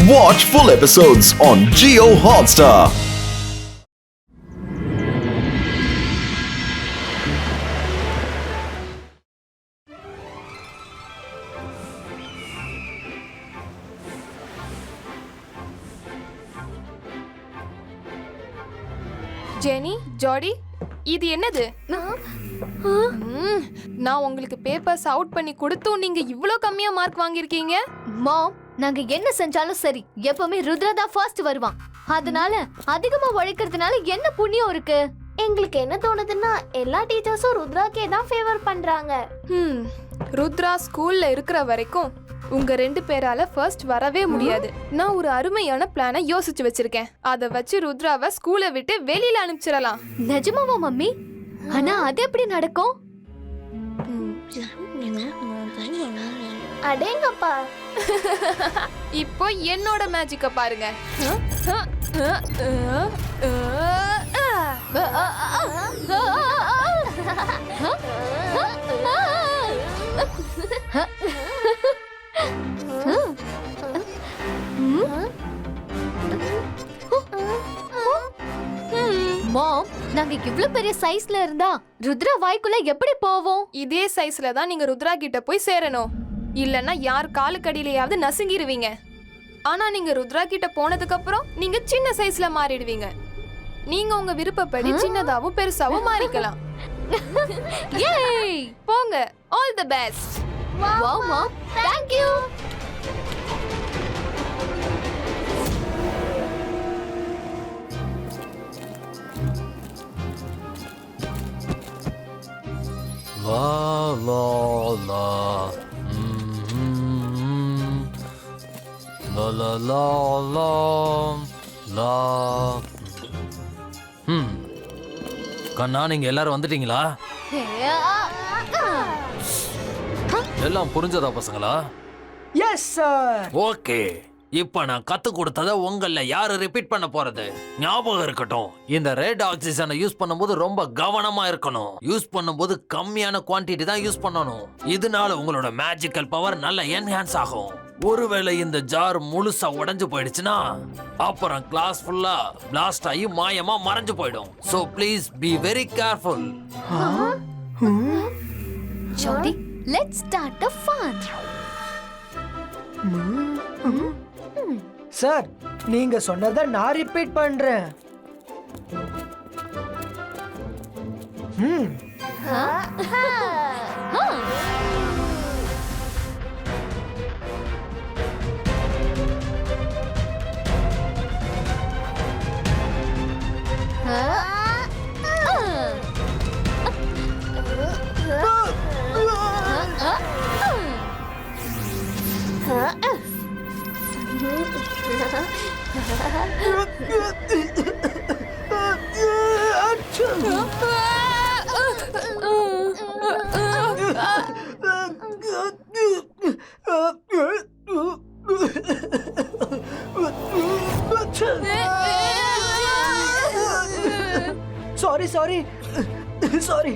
Watch full episodes on Jio Hotstar. Jenny, ஜாடி, இது என்னது? நான் உங்களுக்கு பேப்பர்ஸ் அவுட் பண்ணி கொடுத்தும் நீங்க இவ்ளோ கம்மியா மார்க் வாங்கியிருக்கீங்க. மாம், நாங்க என்ன செஞ்சாலும் சரி எப்பவுமே ருத்ரா தான் ஃபர்ஸ்ட் வருவான். அதனால அதிகமா உழைக்கிறதுனால என்ன புண்ணியம் இருக்கு? எங்களுக்கு என்ன தோணுதுன்னா எல்லா டீச்சர்ஸும் ருத்ராக்கே தான் ஃபேவர் பண்றாங்க. ருத்ரா ஸ்கூல்ல இருக்கிற வரைக்கும் உங்க 2 பேரால ஃபர்ஸ்ட் வரவே முடியாது. நான் ஒரு அருமையான பிளானை யோசிச்சு வச்சிருக்கேன். அத வச்சு ருத்ராவை ஸ்கூலை விட்டு வெளியில அனுப்பிச்சிடலாம். நிஜமாவா மம்மி? ஆனா அது எப்படி நடக்கும்? அடேங்கப்பா, இப்போ என்னோட மேஜிக்க பாருங்க. மாம், நாங்க இவ்ளோ பெரிய சைஸ்ல இருந்தா ருத்ரா வாய்க்குள்ள எப்படி போவோம்? இதே சைஸ்ல தான் நீங்க ருத்ரா கிட்ட போய் சேரணும். இல்லன்னா யார் காலுக்கடியிலயாவது நசுங்கிடுவீங்க. ஆனா நீங்க ருத்ரா கிட்ட போனதுக்கு அப்புறம் நீங்க சின்ன சைஸ்ல மாறிடுவீங்க. நீங்க உங்க விருப்பப்படி சின்னதாவும் பெருசாவும் மாறிக்கலாம். ஏய், போங்க. All the best. Wow mom, thank you. La la la, la la la la la. கண்ணா, நீங்க எல்லாரும் வந்துட்டீங்களா? எல்லாம் புரிஞ்சதா பசங்களா? Yes sir. ஓகே, இப்ப நான் கத்து கொடுத்ததை உங்கள யாரு ரிப்பீட் பண்ண போறது ஞாபகம் இருக்கட்டும். இந்த ரெட் ஆக்சிஜனை யூஸ் பண்ணும்போது ரொம்ப கவனமா இருக்கணும். யூஸ் பண்ணும்போது கம்மியான குவான்டிட்டி தான் யூஸ் பண்ணணும். இதனால உங்களோட மேஜிக்கல் பவர் நல்ல என்ஹான்ஸ் ஆகும். ஒருவேளை இந்த ஜார் முழுசா உடைஞ்சு போயிடுச்சுன்னா அப்புறம் கிளாஸ் ஃபுல்லா பிளாஸ்ட் ஆகி மாயமா மறைஞ்சு போயிடும். So please be very careful. ஜாடி, let's start the fun. Sir, நீங்க சொன்னதை நான் ரிப்பீட் பண்றேன். Sorry sorry sorry.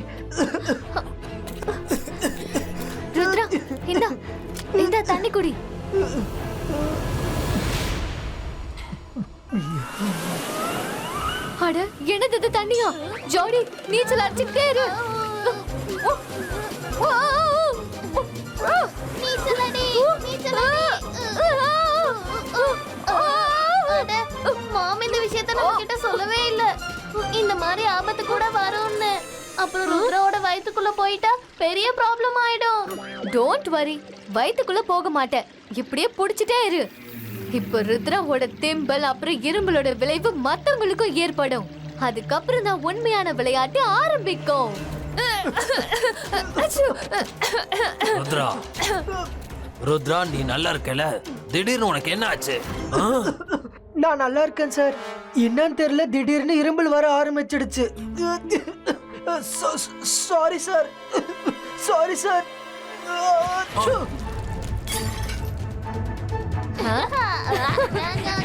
ருத்ரா, இந்த தண்ணி குடி. அட, என்னது தண்ணியா? ஜாடி, நீச்சல் அடிச்சுட்டே இரு. நீச்சலடி, நீச்சலடி. அட, மாம் இந்த விஷயத்தை நம்ம கிட்ட சொல்லவே இல்ல. இந்த மாதிரி ஆபத்து கூட வரும்னு. அப்புறம் ருத்ராவோட வயித்துக்குள்ள போயிட்டா பெரிய ப்ராப்ளம் ஆயிடும். டோன்ட் வரி, வயித்துக்குள்ள போக மாட்டேன். இப்படியே புடிச்சிட்டே இரு. இப்ப ருத்ராவோட திம்பல் அப்புறம் இரும்பலோட விளைவு மத்தவங்களுக்கும் ஏற்படும். அதுக்கப்புறம் தான் உண்மையான விளையாட்டு ஆரம்பிக்கும். ருத்ரா, ருத்ரா, நீ நல்லா இருக்கல? திடீர்னு உனக்கு என்ன ஆச்சு? நான் நல்லா இருக்கேன் சார். என்னன்னு தெரியல, திடீர்னு இரும்பல் வர ஆரம்பிச்சிடுச்சு. Sorry sir, sorry sir.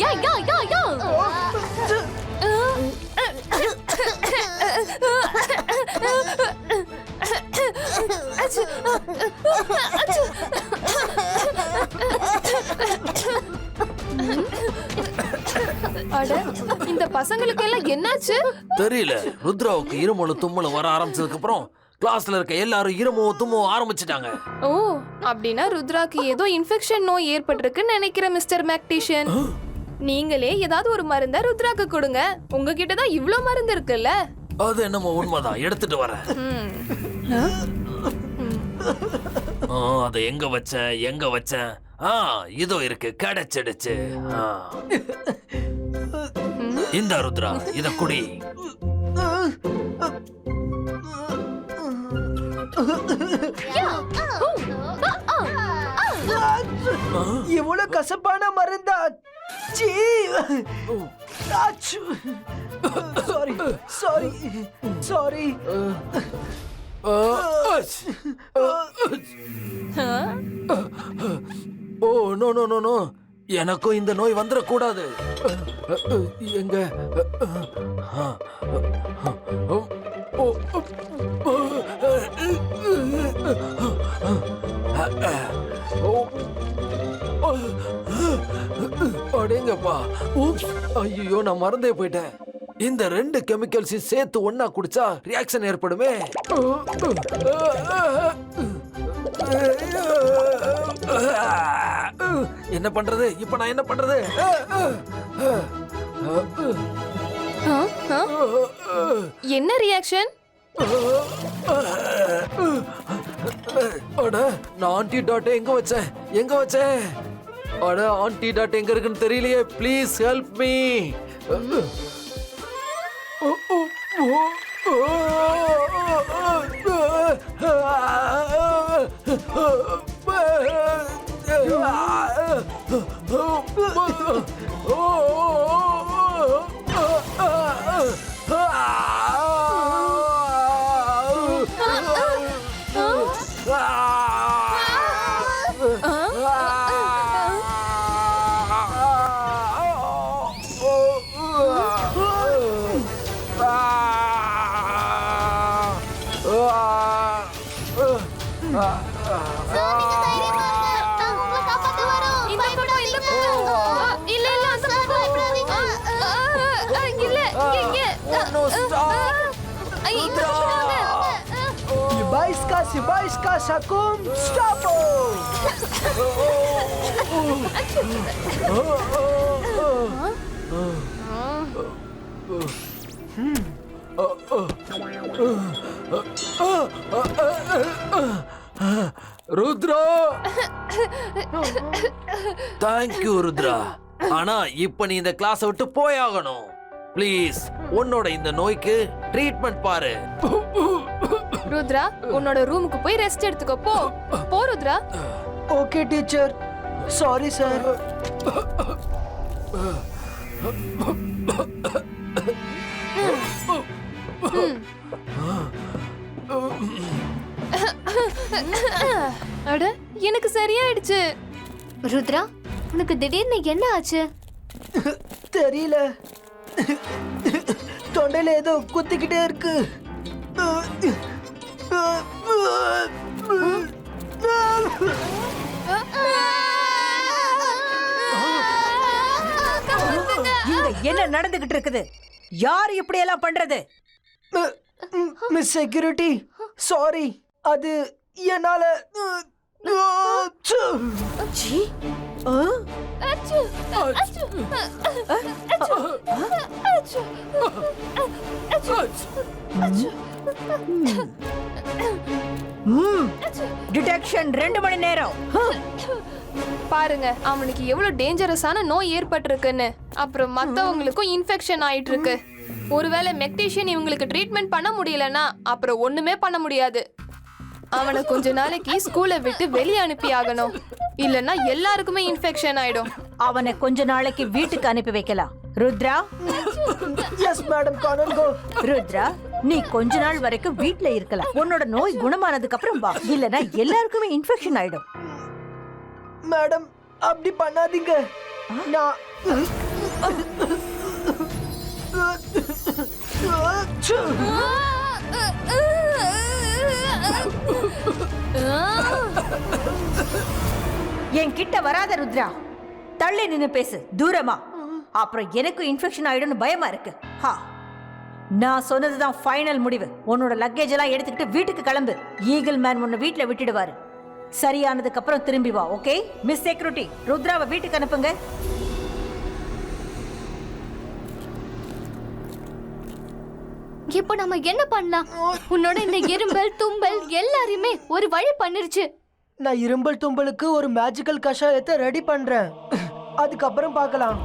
Ya ya ya ya. அட இந்த பசங்களுக்கு எல்லாம் என்னாச்சு? தெரியல. ருத்ராவுக்கு இருமலும் தும்மலும் வர ஆரம்பிச்சதுக்கு அப்புறம் கிளாஸ்ல இருக்க எல்லாரும் இருமவும் தும்மவும் ஆரம்பிச்சிட்டாங்க. ஓ அப்படின்னா ருத்ராக்கு ஏதோ இன்ஃபெக்ஷன் நோய் ஏற்பட்டிருக்குன்னு நினைக்கிறேன் மிஸ்டர் மேக்டிஷியன். நீங்களே ஏதாவது ஒரு மருந்த ருத்ராக்கு கொடுங்க. உங்ககிட்ட தான் இவ்ளோ மருந்து இருக்குல்ல. அது என்னமோ உண்மைதான், எடுத்துட்டு வரேன். அதை எங்க வச்சேன்? இதோ இருக்கு, கிடைச்சிடுச்சு. இந்த ருத்ரா, இத குடி. இவ்வளவு கசப்பான மருந்தா? சீ! ஆச்சு! Sorry. Oh no no no no, எனக்கும் இந்த நோய் வந்துடக்கூடாது. எங்க அடேங்கப்பா, ஐயோ நான் மறந்தே போயிட்டேன். இந்த 2 கெமிக்கல்ஸையும் சேர்த்து ஒன்னா குடிச்சா ரியாக்ஷன் ஏற்படுமே. என்ன பண்றது இப்ப? நான் என்ன பண்றது? என்ன ரியாக்ஷன்? அட நான் ஆன்டிடாட் எங்க வச்சேன்? அட ஆன்டிடாட் எங்க இருக்குன்னு தெரியலையே. Please help me. Ibaiska Sakum Stapo! Rudra, thank you Rudra. ஆனா இப்ப நீ இந்த கிளாஸ் விட்டு போயாகணும். ப்ளீஸ் உன்னோட இந்த நோய்க்கு ட்ரீட்மெண்ட் பாரு. ருத்ரா உன்னோட ரூமுக்கு போய் ரெஸ்ட் எடுத்துக்கோ. போ Rudra. Okay teacher. Sorry sir. அட எனக்கு சரியாயிடுச்சு. ருத்ரா, உனக்கு திடீர்னு என்ன ஆச்சு? தெரியல, தொண்டையில ஏதோ குத்திக்கிட்டே இருக்கு. இங்க என்ன நடந்துகிட்டு இருக்குது? யார் இப்படி எல்லாம் பண்றது? Miss security, sorry. அது என்னால. டிடெக்ஷன் 2 மணி நேரம். பாருங்க அவனுக்கு எவ்வளவு டேஞ்சரஸான நோய் ஏற்பட்டிருக்குன்னு. அப்புறம் மத்தவங்களுக்கும் இன்ஃபெக்ஷன் ஆயிட்டு இருக்கு. ஒருவேளை மெக்டீஷியன் இவங்களுக்கு ட்ரீட்மெண்ட் பண்ண முடியலன்னா அப்புறம் ஒண்ணுமே பண்ண முடியாது. அவனை கொஞ்ச நாளைக்கு ஸ்கூலை விட்டு வெளியே அனுப்பி ஆகணும். இல்லன்னா எல்லாருக்குமே இன்ஃபெக்ஷன் ஆயிடும். அவனை கொஞ்ச நாளைக்கு வீட்டுக்கு அனுப்பி வைக்கலாம். ருத்ரா. எஸ் மேடம், காணோங்கோ. ருத்ரா, நீ கொஞ்ச நாள் வரைக்கும் வீட்ல இருக்கலாம். உன்னோட நோய் குணமானதுக்கு அப்புறம் வா. இல்லனா எல்லாருக்குமே இன்ஃபெக்ஷன் ஆயிடும். மேடம் அப்படி பண்ணாதீங்க. நான் என் கிட்ட வராத ருத்ரா. தள்ளி நின்னு பேசு, தூரமா. அப்புறம் எனக்கும் இன்ஃபெக்ஷன் ஆயிடும்னு பயமா இருக்கு. நான் சொன்னதுதான் ஃபைனல் முடிவு. உன்னோட லக்கேஜ் எல்லாம் எடுத்துக்கிட்டு வீட்டுக்கு கிளம்பு. ஈகிள் மேன் உன்னை வீட்டுல விட்டுடுவாரு. சரியானதுக்கு அப்புறம் திரும்பி வா. ஓகே மிஸ் செக்யூரிட்டி, ருத்ராவை வீட்டுக்கு அனுப்புங்க. இப்போ நம்ம என்ன பண்ணலாம்? உன்னோட இந்த இரும்பல் தும்பல் எல்லாரையுமே ஒரு வழி பண்ணிருச்சு. நான் இரும்பல் தும்பலுக்கு ஒரு மேஜிக்கல் கஷாயத்தை ரெடி பண்றேன். அதுக்கப்புறம் பார்க்கலாம்.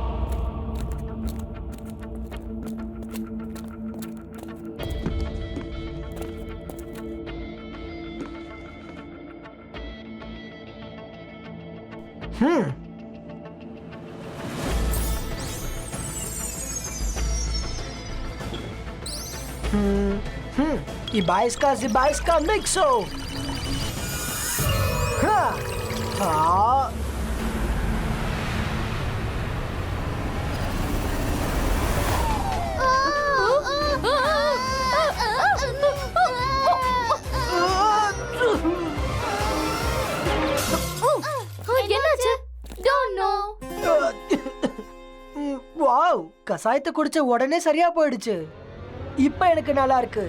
Ibaiska mixo. என்னாச்சு? Don't know. வாவ், கசாயத்தை குடிச்ச உடனே சரியா போயிடுச்சு. இப்ப எனக்கு நல்லா இருக்கு.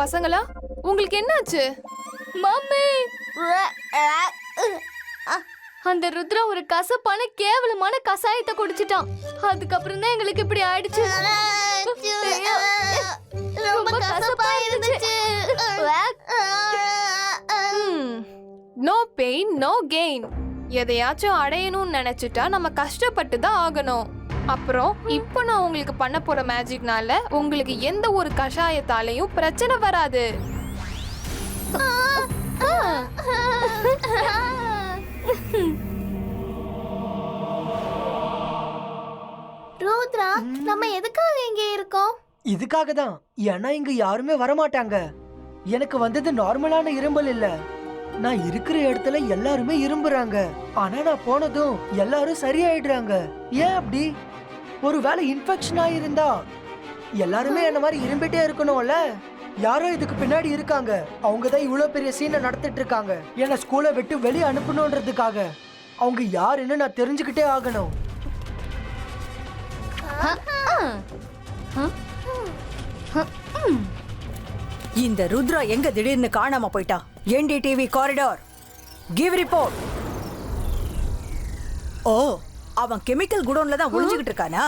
பசங்களா, உங்களுக்கு என்னாச்சு? மம்மி, அந்த ருத்ரா ஒரு கசப்பான கேவலமான கசாயத்தை குடிச்சிட்டான். அதுக்கப்புறம் தான் எங்களுக்கு இப்படி ஆயிடுச்சு. ரொம்ப கசப்பா இருந்துச்சு. No pain no gain. எதையாச்சும் அடையணும்னு நினைச்சிட்டா நம்ம கஷ்டப்பட்டு தான் ஆகணும். அப்புறம் இப்போ நான் உங்களுக்கு பண்ண போற மேஜிக்னால உங்களுக்கு எந்த ஒரு கஷாயத்தாலையும் பிரச்சனை வராது. ருத்ரா, நம்ம எதுக்காக இங்க இருக்கோம்? இதுக்காக தான். ஏன்னா இங்க யாருமே வரமாட்டாங்க. எனக்கு வந்தது நார்மலான இரும்பல் இல்ல. நான் இருக்கிற இடத்துல எல்லாருமே இரும்புறாங்க. ஆனா நான் போனதும் எல்லாரும் சரியாயிடுறாங்க. ஏன் அப்படி? ஒருவேளை இன்ஃபெக்ஷன் ஆயிருந்தா எல்லாருமே என்ன மாதிரி இரும்பிட்டே இருக்கணும்ல? யாரோ இதுக்கு பின்னாடி இருக்காங்க. அவங்க தான் இவ்வளவு பெரிய சீனை நடத்திட்டு இருக்காங்க. என்ன ஸ்கூலை விட்டு வெளியே அனுப்பணும்ன்றதுக்காக. அவங்க யாருன்னு நான் தெரிஞ்சுக்கிட்டே ஆகணும். இந்த ருத்ரா எங்க திடீர்னு காணாம போயிட்டா? NDTV corridor, give report. ஓ, அவன் கெமிக்கல் குடோன்ல தான் ஒளிஞ்சுகிட்டு இருக்கானா?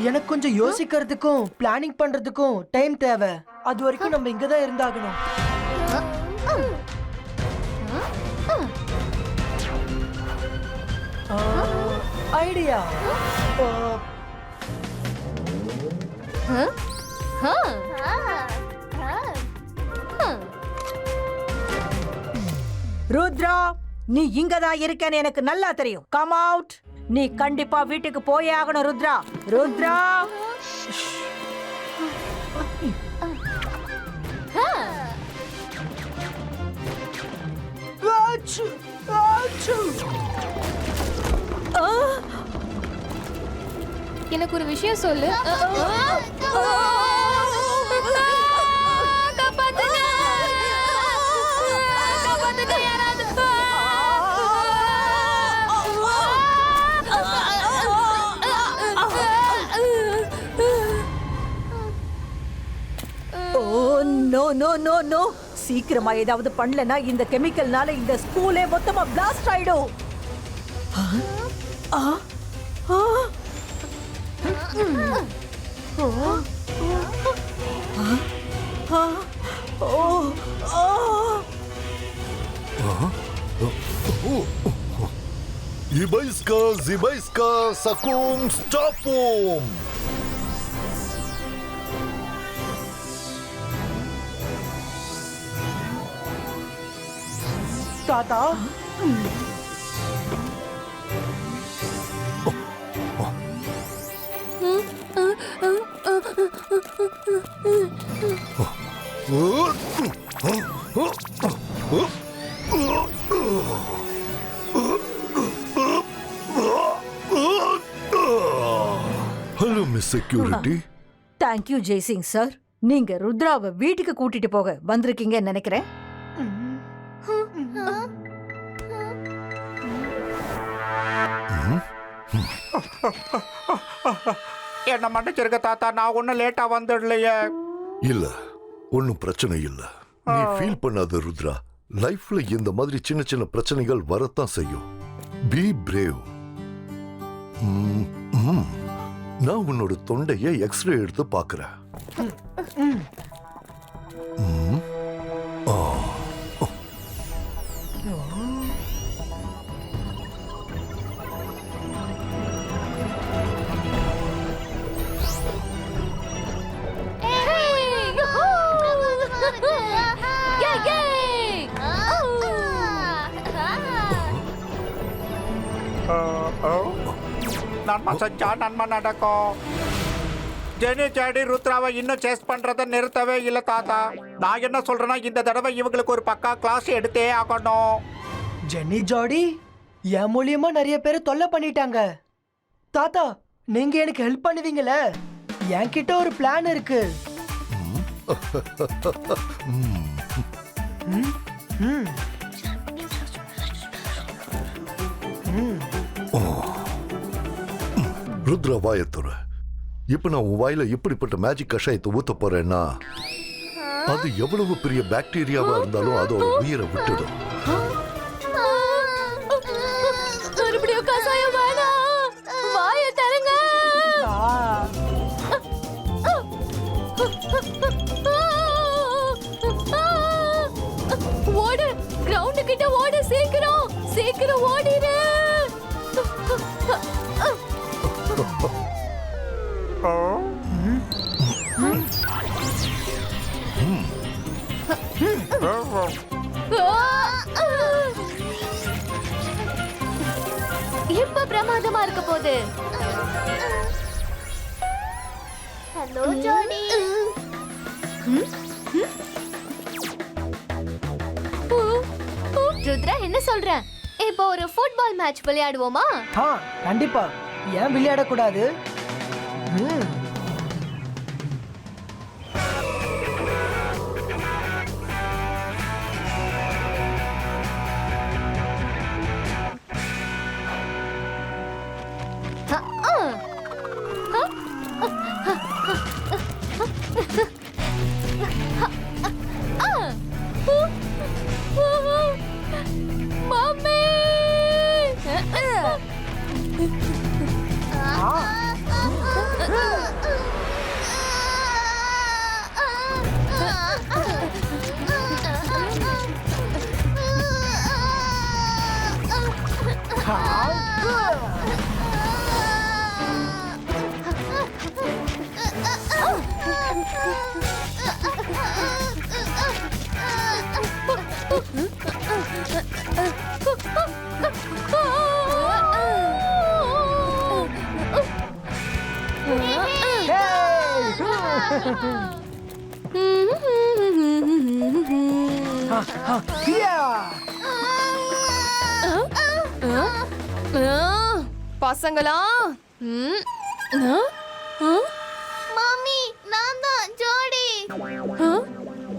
எனக்கு கொஞ்சம் யோசிக்கிறதுக்கும் பிளானிங் பண்றதுக்கும் டைம் தேவை. அது வரைக்கும் நம்ம இங்க தான் இருந்தாகணும். ஐடியா. ருத்ரா, நீ இங்கதான் இருக்கேன்னு எனக்கு நல்லா தெரியும். Come out. நீ கண்டிப்பா வீட்டுக்கு போயே ஆகணும். ருத்ரா, ருத்ரா. எனக்கு ஒரு விஷயம் சொல்லு. நோ நோ நோ நோ, சீக்கிரமா ஏதாவது பண்ணலனா இந்த கெமிக்கல்னால இந்த ஸ்கூலே மொத்தமா பிளாஸ்ட் ஆயிடும். Ibaiska, Zibaiska, Sakum, Stopum. தாத்தா, hello miss security. Thank you Jaisingh sir. நீங்க ருத்ராவை வீட்டுக்கு கூட்டிட்டு போக வந்திருக்கீங்கன்னு நினைக்கிறேன். என்ன மன்னிச்சிருக்க தாத்தா, நான் ஒன்னும் லேட்டா வந்துடலையே. இல்ல, ஒன்னும் பிரச்சனை இல்ல. நீ ஃபீல் பண்ணாத ருத்ரா. லைஃப்ல இந்த மாதிரி சின்ன சின்ன பிரச்சனைகள் வரத்தான் செய்யும். B brave. நான் உன்னோட தொண்டைய எக்ஸ்ரே எடுத்து பாக்குறேன். நன்மை செஞ்சா நன்மை நடக்கும். ஜெனி ஜாடி ருத்ராவை இன்னும் சேஸ் பண்றதை நிறுத்தவே இல்லை தாத்தா. நான் என்ன சொல்றேன்னா, இந்த தடவை இவங்களுக்கு ஒரு பக்கா கிளாஸ் எடுத்தே ஆகணும். ஜென்னி ஜாடி என் மூலியமா நிறைய பேரை தொல்லை பண்ணிட்டாங்க. தாத்தா, நீங்க எனக்கு ஹெல்ப் பண்ணுவீங்களே? என்கிட்ட ஒரு பிளான் இருக்கு. ருத்ரா, வாயத்துற. இப்ப நான் உன் வாயில இப்படிப்பட்ட மேஜிக் கஷாயத்தை ஊத்த போறேன்னா அது எவ்வளவு பெரிய பாக்டீரியாவா இருந்தாலும் அதோட உயிரை விட்டுடும். மறுபடியும் கசாயம் வேணாம். வாயை தரங்க. ஓடு, கிரவுண்ட் கிட்ட ஓடு. சீக்கிரம் சீக்கிரம் ஓடிரு. இப்ப பிரமாதமா இருக்க போகுது. ஹலோ ஜாடி. ருத்ரா, என்ன சொல்ற? இப்போ ஒரு ஃபுட்பால் மேட்ச் விளையாடுவோமா? கண்டிப்பா. ஏன் விளையாடக்கூடாது? பசங்களா, மாமி, நான் தான் ஜாடி.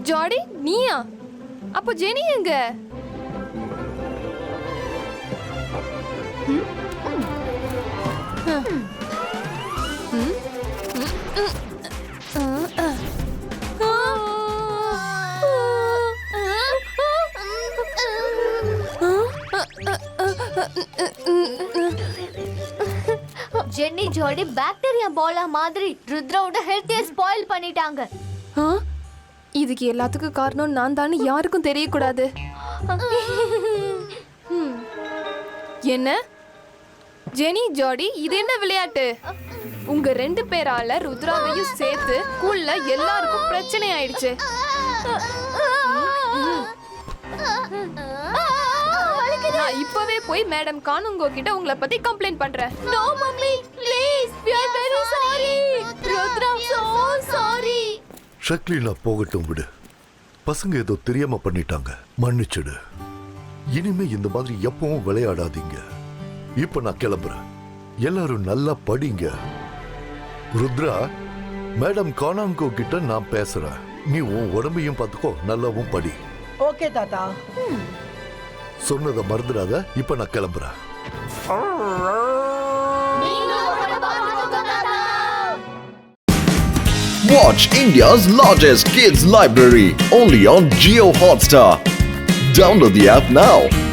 ஜாடி நீயா? அப்போ ஜெனி எங்க? ஜென்னி ஜோடி பாக்டீரியா பாலா மாதிரி ருத்ராவோட ஹெல்த்தியை ஸ்பாயில் பண்ணிட்டாங்க. இதுக்கு எல்லாத்துக்கும் காரணம் நான் தானே யாருக்கும் தெரியக்கூடாது. என்ன ஜெனி ஜாடி, இது என்ன விளையாட்டு? உங்க 2 பேரால ருத்ராவையும் சேர்த்து ஸ்கூல்ல எல்லாருக்கும் பிரச்சனை ஆயிடுச்சு. நான் இப்பவே போய் மேடம் கானுங்கோ கிட்ட உங்களை பத்தி கம்ப்ளைண்ட் பண்றேன். No mummy, please, we are very sorry. ருத்ரா, so sorry. ஷக்லீனா போகட்டும், விடு. பசங்க ஏதோ தெரியாம பண்ணிட்டாங்க, மன்னிச்சிடு. இனிமே இந்த மாதிரி எப்பவும் விளையாடாதீங்க. இப்ப நான் கிளம்புறேன். எல்லாரும் நல்லா படிங்க. ருத்ரா, மேடம் கானாங்கோ கிட்ட நான் பேசுறேன். நீ உன் உடம்பையும் பார்த்துக்கோ, நல்லாவும் படி. ஓகே தாத்தா. சொன்னதை மறந்துடாத. இப்ப நான் கிளம்புறேன். Watch India's largest kids library only on Jio Hotstar. Download the app now.